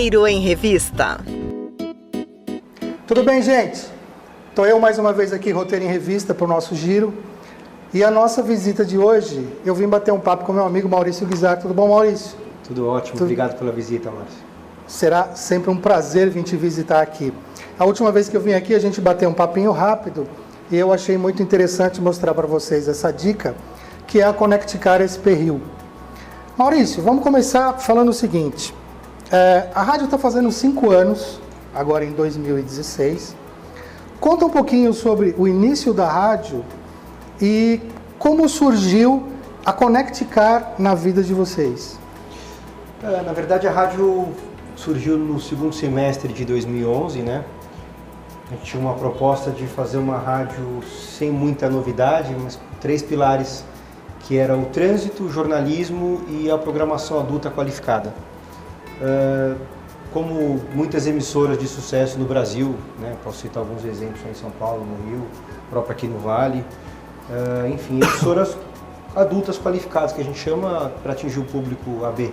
Roteiro em Revista. Tudo bem, gente? Estou eu mais uma vez aqui, Roteiro em Revista, para o nosso giro. E a nossa visita de hoje, eu vim bater um papo com meu amigo Maurício Guizar. Tudo bom, Maurício? Tudo ótimo, obrigado pela visita, Márcio. Será sempre um prazer vir te visitar aqui. A última vez que eu vim aqui, a gente bateu um papinho rápido e eu achei muito interessante mostrar para vocês essa dica, que é a Connect Car SP Rio. Maurício, vamos começar falando o seguinte. A rádio está fazendo 5 anos, agora em 2016. Conta um pouquinho sobre o início da rádio e como surgiu a Connect Car na vida de vocês. Na verdade, a rádio surgiu no segundo semestre de 2011, né? A gente tinha uma proposta de fazer uma rádio sem muita novidade, mas com 3 pilares, que era o trânsito, o jornalismo e a programação adulta qualificada. Como muitas emissoras de sucesso no Brasil, né? Posso citar alguns exemplos em São Paulo, no Rio, próprio aqui no Vale, enfim, emissoras adultas qualificadas, que a gente chama para atingir o público AB,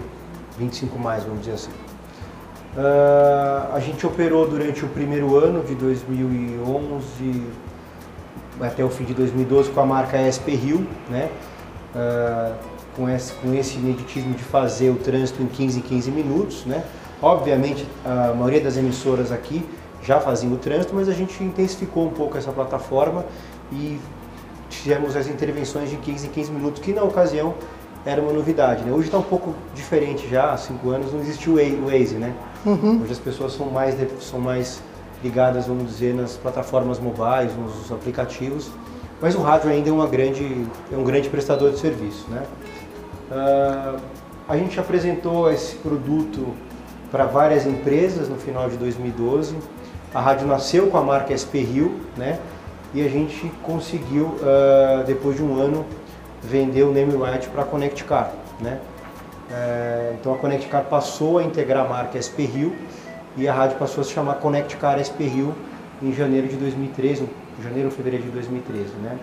25+, vamos dizer assim. A gente operou durante o primeiro ano de 2011 até o fim de 2012 com a marca SP Rio, né? Com esse ineditismo de fazer o trânsito em 15 minutos, né? Obviamente a maioria das emissoras aqui já faziam o trânsito, mas a gente intensificou um pouco essa plataforma e fizemos as intervenções de 15 minutos, que na ocasião era uma novidade, né? Hoje está um pouco diferente já, há 5 anos não existe o Waze, né? Uhum. Hoje as pessoas são mais ligadas, vamos dizer, nas plataformas mobiles, nos aplicativos, mas o rádio ainda é um grande prestador de serviço, né? A gente apresentou esse produto para várias empresas no final de 2012. A rádio nasceu com a marca SP Rio, né? E a gente conseguiu, depois de um ano, vender o name right para a Connect Car, né? Então a Connect Car passou a integrar a marca SP Rio e a rádio passou a se chamar Connect Car SP Rio em janeiro de 2013, janeiro ou fevereiro de 2013, né?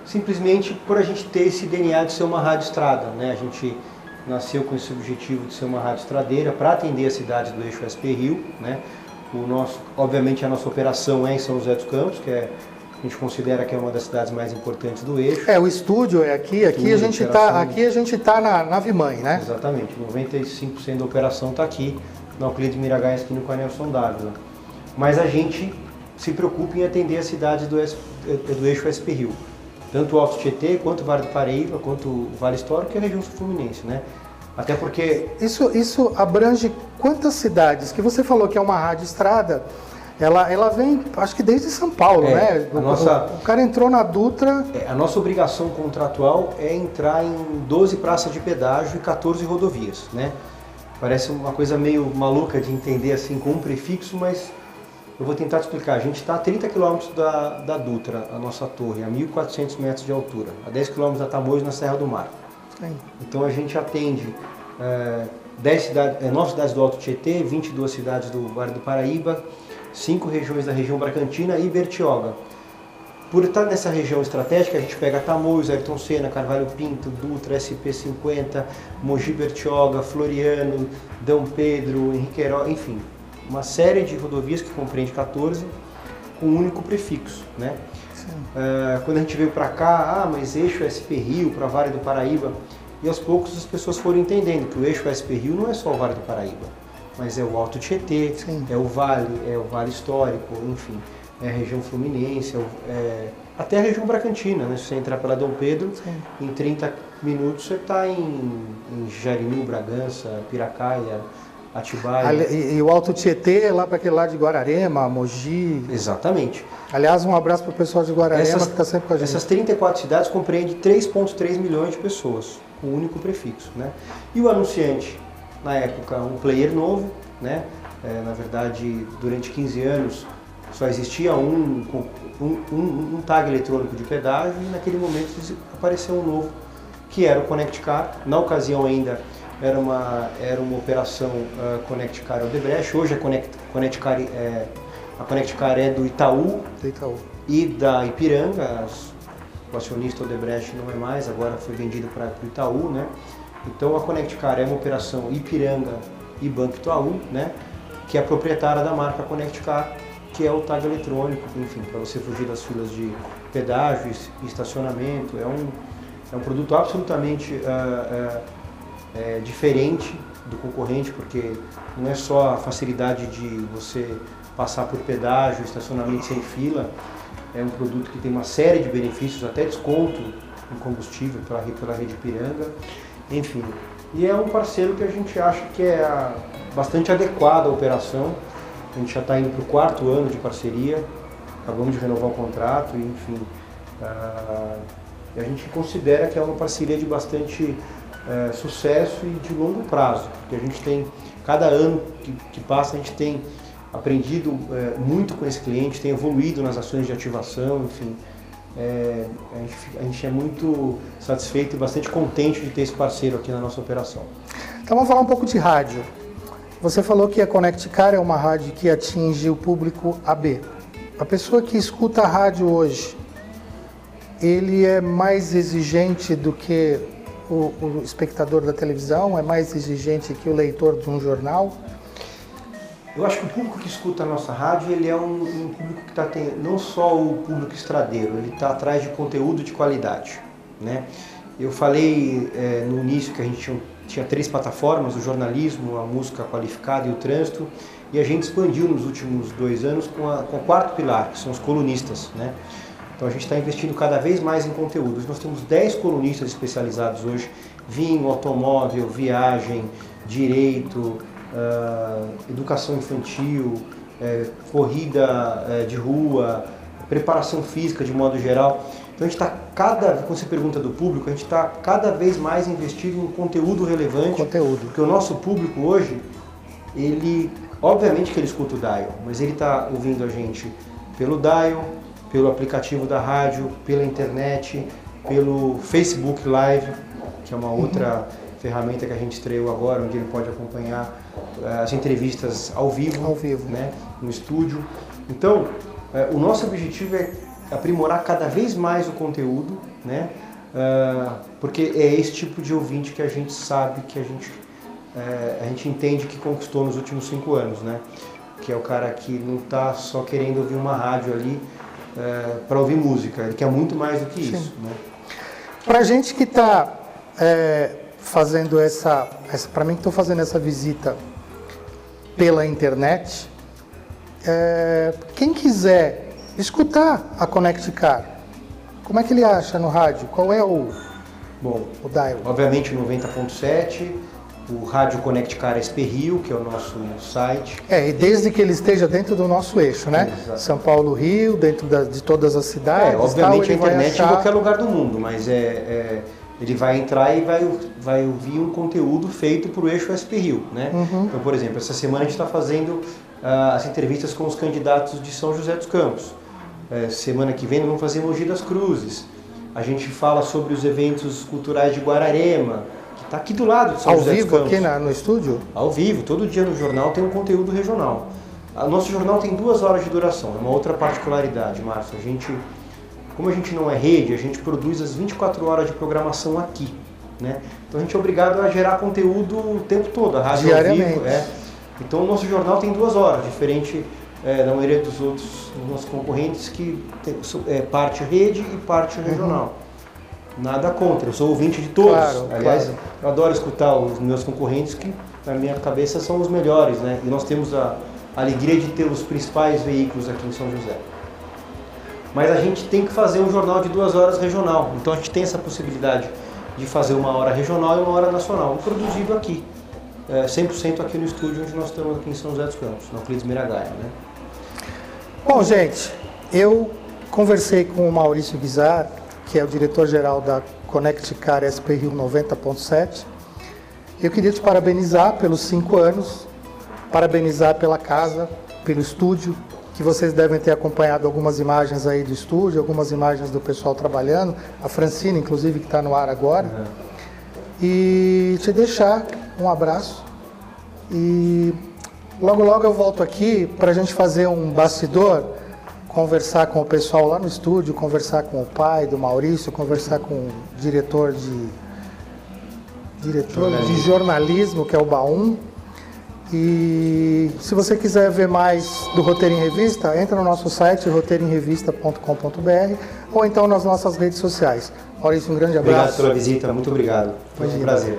Simplesmente por a gente ter esse DNA de ser uma rádio estrada, né? A gente nasceu com esse objetivo de ser uma rádio estradeira para atender as cidades do eixo SP Rio, né? Obviamente a nossa operação é em São José dos Campos, que a gente considera que é uma das cidades mais importantes do eixo. O estúdio é aqui a gente tá na nave-mãe, né? Exatamente, 95% da operação está aqui, na Euclides Miragaia, esquina com a Nelson Dávila. Mas a gente se preocupa em atender as cidades do eixo SP Rio. Tanto o Alto Tietê, quanto o Vale do Paraíba, quanto o Vale Histórico e a região sul-fluminense, né? Até porque... Isso abrange quantas cidades? Que você falou que é uma rádio estrada, ela vem, acho que desde São Paulo, né? O cara entrou na Dutra... A nossa obrigação contratual é entrar em 12 praças de pedágio e 14 rodovias, né? Parece uma coisa meio maluca de entender assim com um prefixo, mas eu vou tentar te explicar. A gente está a 30 km da Dutra, a nossa torre, a 1.400 metros de altura, a 10 km da Tamoios, na Serra do Mar. Sim. Então a gente atende 9 cidades do Alto Tietê, 22 cidades do Vale do Paraíba, 5 regiões da região Bracantina e Bertioga. Por estar nessa região estratégica, a gente pega Tamoios, Ayrton Senna, Carvalho Pinto, Dutra, SP50, Mogi Bertioga, Floriano, D. Pedro, Henrique Herói, enfim, uma série de rodovias que compreende 14 com um único prefixo, né? Quando a gente veio para cá, mas eixo SP Rio para Vale do Paraíba, e aos poucos as pessoas foram entendendo que o eixo SP Rio não é só o Vale do Paraíba, mas é o Alto Tietê, é o Vale Histórico, enfim, é a região fluminense, até a região Bracantina, né? Se você entrar pela Dom Pedro, em 30 minutos você está em Jarinu, Bragança, Piracaia, Atibaia. E o Alto Tietê é lá para aquele lado de Guararema, Mogi. Exatamente. Aliás, um abraço para o pessoal de Guararema que está sempre com a gente. Essas 34 cidades compreendem 3,3 milhões de pessoas, com um único prefixo, né? E o anunciante, na época, um player novo, né? Na verdade, durante 15 anos só existia um tag eletrônico de pedágio e naquele momento apareceu um novo, que era o Connect Car. Na ocasião ainda era uma operação Connect Car Odebrecht. Hoje a Connect Car é do Itaú e da Ipiranga. O acionista Odebrecht não é mais, agora foi vendido para o Itaú, né? Então a Connect Car é uma operação Ipiranga e Banco Itaú, né, que é a proprietária da marca ConnectCar, que é o tag eletrônico, enfim, para você fugir das filas de pedágio e estacionamento. É um produto absolutamente diferente do concorrente, porque não é só a facilidade de você passar por pedágio, estacionamento sem fila. É um produto que tem uma série de benefícios, até desconto em combustível pela Rede Ipiranga, enfim. E é um parceiro que a gente acha que é bastante adequado à operação. A gente já está indo para o 4º ano de parceria, acabamos de renovar o contrato, e, enfim. A gente considera que é uma parceria de bastante sucesso e de longo prazo, porque a gente tem, cada ano que passa, a gente tem aprendido muito com esse cliente, tem evoluído nas ações de ativação, enfim. A gente é muito satisfeito e bastante contente de ter esse parceiro aqui na nossa operação. Então vamos falar um pouco de rádio. Você falou que a ConnectCar é uma rádio que atinge o público AB. A pessoa que escuta a rádio hoje, ele é mais exigente do que o espectador da televisão? É mais exigente que o leitor de um jornal? Eu acho que o público que escuta a nossa rádio, ele é um público que está não só o público estradeiro, ele está atrás de conteúdo de qualidade, né? Eu falei no início que a gente tinha 3 plataformas, o jornalismo, a música qualificada e o trânsito, e a gente expandiu nos últimos 2 anos com o 4º pilar, que são os colunistas, né? Então a gente está investindo cada vez mais em conteúdos. Nós temos 10 colunistas especializados hoje, vinho, automóvel, viagem, direito, educação infantil, corrida de rua, preparação física de modo geral. Então a gente está quando você pergunta do público, a gente está cada vez mais investido em conteúdo relevante. Porque o nosso público hoje, obviamente que ele escuta o dial, mas ele está ouvindo a gente pelo dial, pelo aplicativo da rádio, pela internet, pelo Facebook Live, que é uma outra ferramenta que a gente estreou agora, onde ele pode acompanhar as entrevistas ao vivo. Né, no estúdio. Então, o nosso objetivo é aprimorar cada vez mais o conteúdo, né, porque é esse tipo de ouvinte que a gente sabe que a gente entende que conquistou nos últimos 5 anos, né, que é o cara que não está só querendo ouvir uma rádio ali para ouvir música, ele quer muito mais do que isso. Né? Para a gente que está fazendo para mim que estou fazendo essa visita pela internet, quem quiser escutar a ConnectCar, como é que ele acha no rádio? Qual é o dial? Obviamente 90.7, o rádio ConnectCar SP Rio, que é o nosso site. E desde que ele esteja dentro do nosso eixo, né? Exato. São Paulo, Rio, dentro de todas as cidades. Obviamente a internet em qualquer lugar do mundo, mas ele vai entrar e vai ouvir um conteúdo feito para o eixo SP Rio, né? Então, por exemplo, essa semana a gente está fazendo as entrevistas com os candidatos de São José dos Campos. Semana que vem nós vamos fazer Mogi das Cruzes. A gente fala sobre os eventos culturais de Guararema, que está aqui do lado de São José dos Campos. Ao vivo aqui no estúdio? Ao vivo, todo dia no jornal tem um conteúdo regional. O nosso jornal tem 2 horas de duração, é uma outra particularidade, Márcio. Como a gente não é rede, a gente produz as 24 horas de programação aqui, né? Então a gente é obrigado a gerar conteúdo o tempo todo, a rádio diariamente. Ao vivo. Então o nosso jornal tem 2 horas, diferente da maioria dos nossos concorrentes que tem parte rede e parte regional. Nada contra, eu sou ouvinte de todos. Aliás, eu adoro escutar os meus concorrentes que na minha cabeça são os melhores, né? E nós temos a alegria de ter os principais veículos aqui em São José. Mas a gente tem que fazer um jornal de 2 horas regional, então a gente tem essa possibilidade de fazer 1 hora regional e 1 hora nacional, produzido aqui, 100% aqui no estúdio onde nós estamos aqui em São José dos Campos, no Euclides Miragaia, né? Bom, gente, eu conversei com o Maurício Guizar, que é o diretor-geral da ConnectCar SP Rio 90.7. Eu queria te parabenizar pelos 5 anos, parabenizar pela casa, pelo estúdio, que vocês devem ter acompanhado algumas imagens aí do estúdio, algumas imagens do pessoal trabalhando, a Francine, inclusive, que está no ar agora. E te deixar um abraço. E logo, logo eu volto aqui para a gente fazer um bastidor, conversar com o pessoal lá no estúdio, conversar com o pai do Maurício, conversar com o diretor de jornalismo, que é o Baum, E se você quiser ver mais do Roteiro em Revista, entra no nosso site roteiroemrevista.com.br ou então nas nossas redes sociais. Maurício, um grande abraço. Obrigado pela visita, muito obrigado. Foi um prazer.